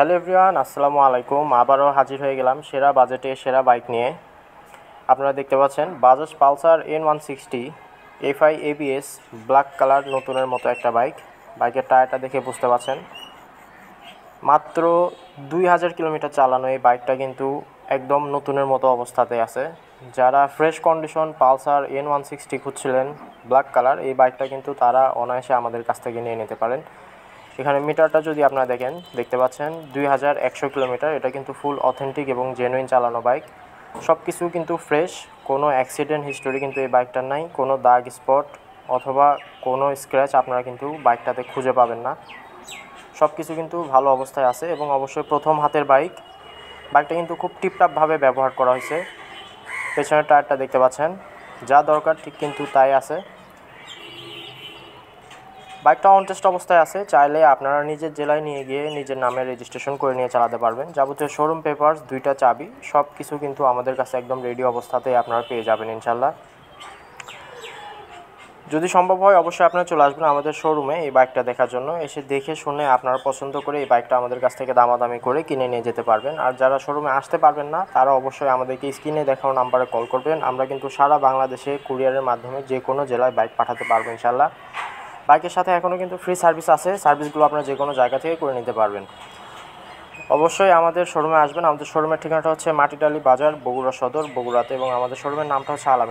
Hello everyone, আসসালামু আলাইকুম। আবারও হাজির হয়ে গেলাম সেরা বাজেটে সেরা বাইক নিয়ে। আপনারা দেখতে পাচ্ছেন Bajaj Pulsar N160 FI ABS black colour, নতুনের মতো একটা বাইক। বাইকের টায়ারটা দেখে বুঝতে পারছেন, মাত্র 2000 কিলোমিটার চালানো এই বাইকটা কিন্তু একদম নতুনের মতো অবস্থাতে আছে। যারা ফ্রেশ কন্ডিশন পালসার N160 খুঁজছিলেন ব্ল্যাক কালার, এই বাইকটা কিন্তু তারা অনায়াসে আমাদের কাছ থেকে নিয়ে নিতে পারেন। এখানে মিটারটা যদি আপনারা দেখতে পাচ্ছেন 2100 কিলোমিটার। এটা কিন্তু ফুল অথেন্টিক এবং জেনুইন চালানো বাইক। সব কিছু কিন্তু ফ্রেশ, কোনো অ্যাক্সিডেন্ট হিস্টোরি কিন্তু এই বাইকটার নাই। কোনো দাগ স্পট অথবা কোনো স্ক্র্যাচ আপনারা কিন্তু বাইকটাতে খুঁজে পাবেন না। সব কিছু কিন্তু ভালো অবস্থায় আছে এবং অবশ্যই প্রথম হাতের বাইকটা কিন্তু খুব টিপটাপভাবে ব্যবহার করা হয়েছে। পেছনের টায়ারটা দেখতে পাচ্ছেন, যা দরকার ঠিক কিন্তু তাই আছে। বাইকটা অন টেস্ট অবস্থায় আছে, চাইলে আপনারা নিজের জেলায় নিয়ে গিয়ে নিজের নামে রেজিস্ট্রেশন করে নিয়ে চালাতে পারবেন। যাবতীয় শোরুম পেপারস, 2টা চাবি, সব কিছু কিন্তু আমাদের কাছে একদম রেডি অবস্থাতেই আপনারা পেয়ে যাবেন ইনশাল্লাহ। যদি সম্ভব হয় অবশ্যই আপনারা চলে আসবেন আমাদের শোরুমে এই বাইকটা দেখার জন্য। এসে দেখে শুনে আপনারা পছন্দ করে এই বাইকটা আমাদের কাছ থেকে দামাদামি করে কিনে নিয়ে যেতে পারবেন। আর যারা শোরুমে আসতে পারবেন না তারা অবশ্যই আমাদেরকে স্ক্রিনে দেখানো নাম্বারে কল করবেন। আমরা কিন্তু সারা বাংলাদেশে কুরিয়ারের মাধ্যমে যে কোনো জেলায় বাইক পাঠাতে পারবো ইনশাল্লাহ। বাইকের সাথে এখনও কিন্তু ফ্রি সার্ভিস আছে, সার্ভিসগুলো আপনারা যে কোনো জায়গা থেকে করে নিতে পারবেন। অবশ্যই আমাদের শোরুমে আসবেন। আমাদের শোরুমের ঠিকানাটা হচ্ছে মাটিডালি বাজার, বগুড়া সদর, বগুড়াতে, এবং আমাদের শোরুমের নামটা হচ্ছে আলামিন।